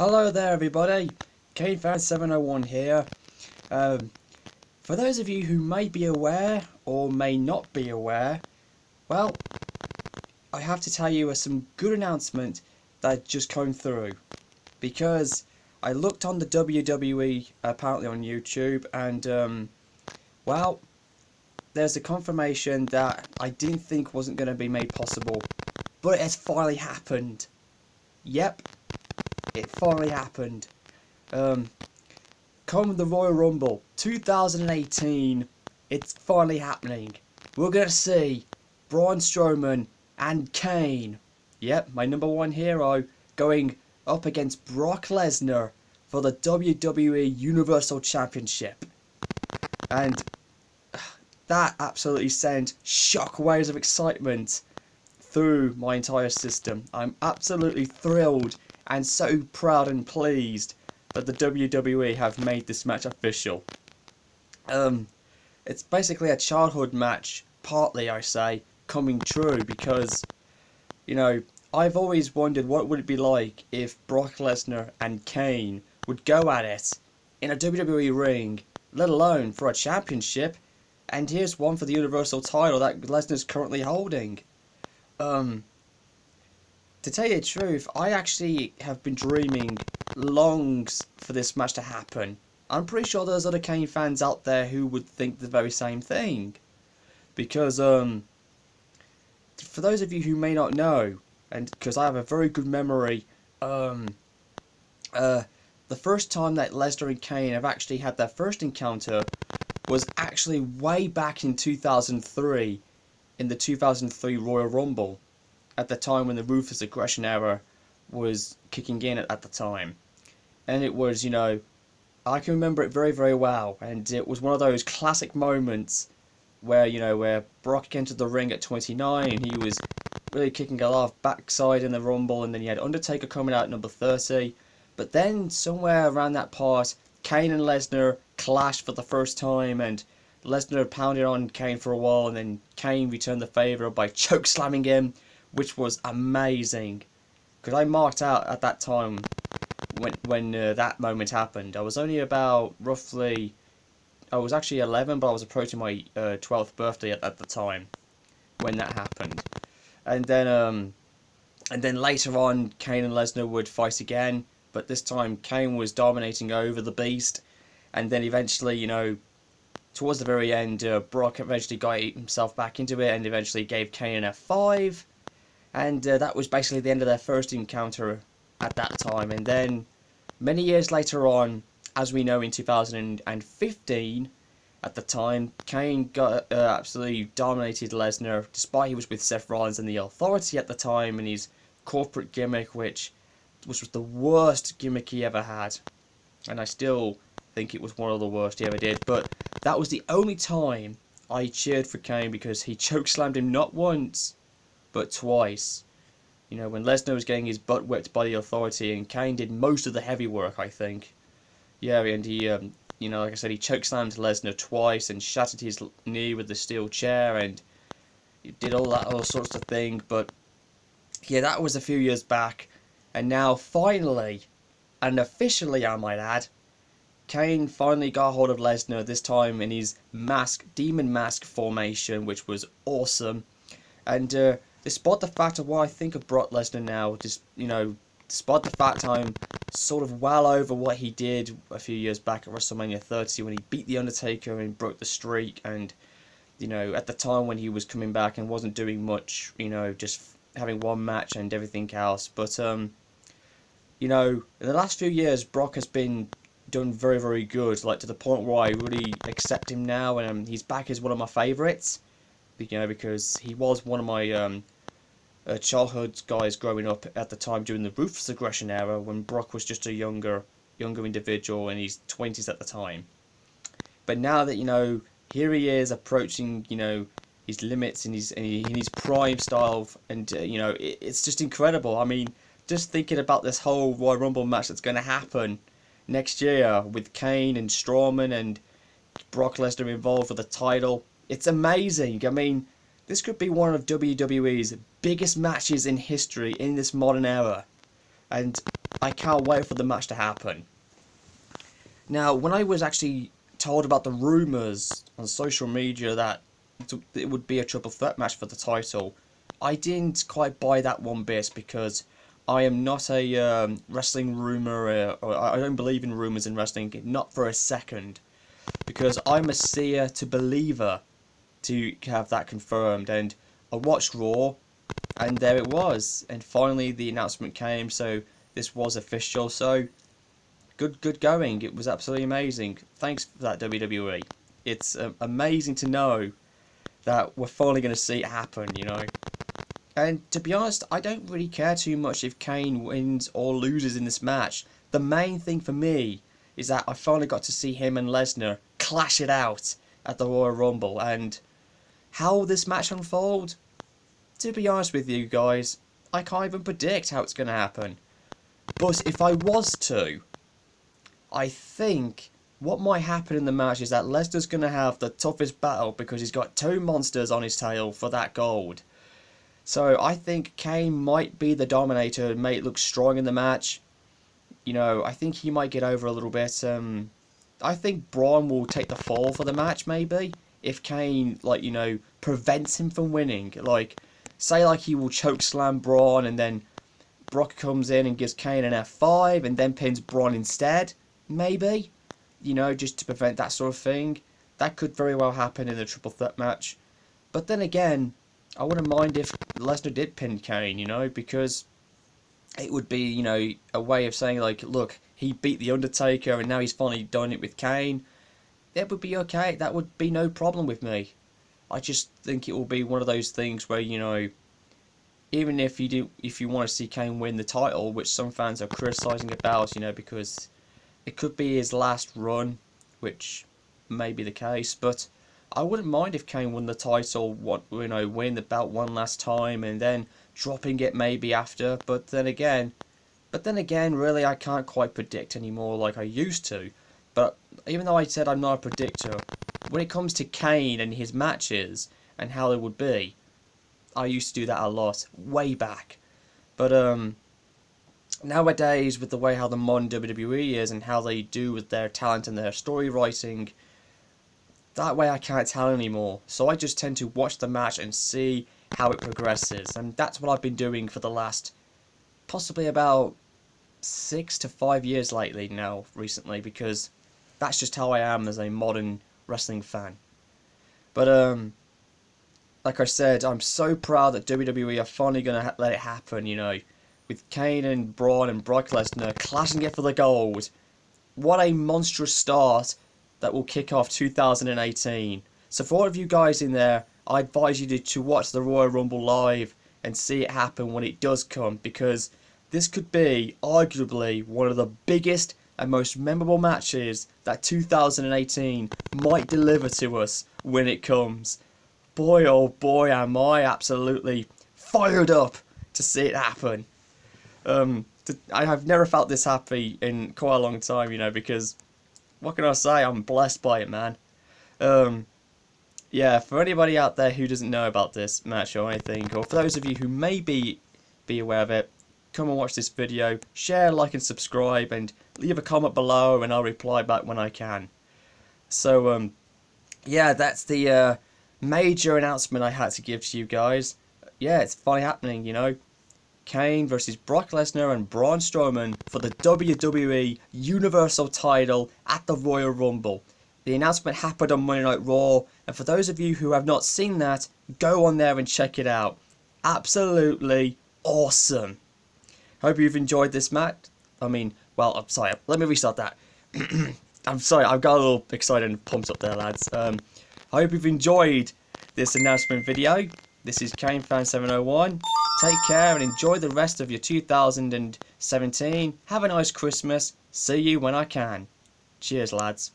Hello there everybody, KaneFan701 here. For those of you who may be aware or may not be aware, well, I have to tell you some good announcement that just came through. Because I looked on the WWE apparently on YouTube and well, there's a confirmation that I didn't think wasn't going to be made possible, but it has finally happened. Yep. It finally happened. Come the Royal Rumble 2018, it's finally happening. We're going to see Braun Strowman and Kane, yep, my #1 hero, going up against Brock Lesnar for the WWE Universal Championship. And that absolutely sent shockwaves of excitement through my entire system. I'm absolutely thrilled and so proud and pleased that the WWE have made this match official. It's basically a childhood match, partly I say, coming true, because, you know, I've always wondered what would it be like if Brock Lesnar and Kane would go at it in a WWE ring, let alone for a championship, and here's one for the Universal title that Lesnar's currently holding. To tell you the truth, I actually have been dreaming long for this match to happen. I'm pretty sure there's other Kane fans out there who would think the very same thing. Because, for those of you who may not know, and because I have a very good memory, the first time that Lesnar and Kane have actually had their first encounter was actually way back in 2003, in the 2003 Royal Rumble, at the time when the Ruthless Aggression era was kicking in at the time. And it was, you know, I can remember it very, very well, and it was one of those classic moments where, you know, where Brock entered the ring at 29 and he was really kicking a lot of backside in the Rumble, and then you had Undertaker coming out at number 30, but then somewhere around that part, Kane and Lesnar clashed for the first time, and Lesnar pounded on Kane for a while, and then Kane returned the favour by chokeslamming him, which was amazing, because I marked out at that time when that moment happened. I was only about roughly, I was actually 11, but I was approaching my 12th birthday at the time when that happened. And then later on, Kane and Lesnar would fight again, but this time Kane was dominating over the Beast, and then eventually, you know, towards the very end, Brock eventually got himself back into it and eventually gave Kane an F5. And that was basically the end of their first encounter at that time. And then, many years later on, as we know in 2015, at the time, Kane got absolutely dominated Lesnar, despite he was with Seth Rollins and the Authority at the time, and his corporate gimmick, which was the worst gimmick he ever had. And I still think it was one of the worst he ever did. But that was the only time I cheered for Kane, because he chokeslammed him not once, but twice. You know, when Lesnar was getting his butt whipped by the Authority, and Kane did most of the heavy work, I think. Yeah, and he, you know, like I said, he chokeslammed Lesnar twice and shattered his knee with the steel chair, and he did all sorts of things. But yeah, that was a few years back, and now finally, and officially, I might add, Kane finally got hold of Lesnar, this time in his demon mask formation, which was awesome. And despite the fact of what I think of Brock Lesnar now, just, you know, despite the fact I'm sort of well over what he did a few years back at WrestleMania 30 when he beat The Undertaker and broke the streak, and, you know, at the time when he was coming back and wasn't doing much, you know, just having one match and everything else. But, you know, in the last few years, Brock has been done very, very good, like to the point where I really accept him now, and he's back as one of my favourites. You know, because he was one of my childhood guys growing up at the time during the Ruthless Aggression era, when Brock was just a younger individual in his 20s at the time. But now that, you know, here he is approaching, you know, his limits in his prime style, and you know, it's just incredible. I mean, just thinking about this whole Royal Rumble match that's going to happen next year with Kane and Strowman and Brock Lesnar involved for the title. It's amazing. I mean, this could be one of WWE's biggest matches in history in this modern era. and I can't wait for the match to happen. Now, when I was actually told about the rumours on social media that it would be a triple threat match for the title, I didn't quite buy that one bit, because I am not a wrestling rumour, or I don't believe in rumours in wrestling, not for a second, because I'm a seer to believer to have that confirmed. And I watched Raw, and there it was, and finally the announcement came, so this was official. So good going. It was absolutely amazing. Thanks for that, WWE. It's amazing to know that we're finally going to see it happen, you know. And to be honest, I don't really care too much if Kane wins or loses in this match. The main thing for me is that I finally got to see him and Lesnar clash it out at the Royal Rumble. And how will this match unfold? To be honest with you guys, I can't even predict how it's going to happen. But if I was to, I think what might happen in the match is that Lesnar's going to have the toughest battle, because he's got two monsters on his tail for that gold. So I think Kane might be the dominator and may look strong in the match. You know, I think he might get over a little bit. I think Braun will take the fall for the match, maybe, if Kane, like, you know, prevents him from winning. Like, say like he will choke slam Braun, and then Brock comes in and gives Kane an F5 and then pins Braun instead, maybe. You know, just to prevent that sort of thing. That could very well happen in a triple threat match. But then again, I wouldn't mind if Lesnar did pin Kane, you know, because it would be, you know, a way of saying, like, look, he beat The Undertaker and now he's finally done it with Kane. That would be okay. That would be no problem with me. I just think it will be one of those things where, you know, even if you want to see Kane win the title, which some fans are criticising about, you know, because it could be his last run, which may be the case, but I wouldn't mind if Kane won the title, win the belt one last time, and then dropping it maybe after. But then again, really, I can't quite predict anymore like I used to. But even though I said I'm not a predictor, when it comes to Kane and his matches and how they would be, I used to do that a lot, way back. But nowadays, with the way how the modern WWE is and how they do with their talent and their story writing, that way I can't tell anymore. So I just tend to watch the match and see how it progresses. And that's what I've been doing for the last possibly about 6 to 5 years lately now, recently, because that's just how I am as a modern wrestling fan. But like I said, I'm so proud that WWE are finally going to let it happen, you know, with Kane and Braun and Brock Lesnar clashing it for the gold. What a monstrous start that will kick off 2018. So for all of you guys in there, I advise you to watch the Royal Rumble live and see it happen when it does come, because this could be arguably one of the biggest and most memorable matches that 2018 might deliver to us when it comes. Boy oh boy, am I absolutely fired up to see it happen. I have never felt this happy in quite a long time, you know, because what can I say? I'm blessed by it, man. Yeah, for anybody out there who doesn't know about this match or anything, or for those of you who may be aware of it, come and watch this video, share, like and subscribe, and leave a comment below and I'll reply back when I can. So, yeah, that's the major announcement I had to give to you guys. Yeah, it's finally happening, you know. Kane versus Brock Lesnar and Braun Strowman for the WWE Universal title at the Royal Rumble. The announcement happened on Monday Night Raw, and for those of you who have not seen that, go on there and check it out. Absolutely awesome. Hope you've enjoyed this match. I'm sorry, let me restart that. I'm sorry, I've got a little excited and pumped up there, lads. I hope you've enjoyed this announcement video. This is KaneFan701. Take care and enjoy the rest of your 2017. Have a nice Christmas. See you when I can. Cheers, lads.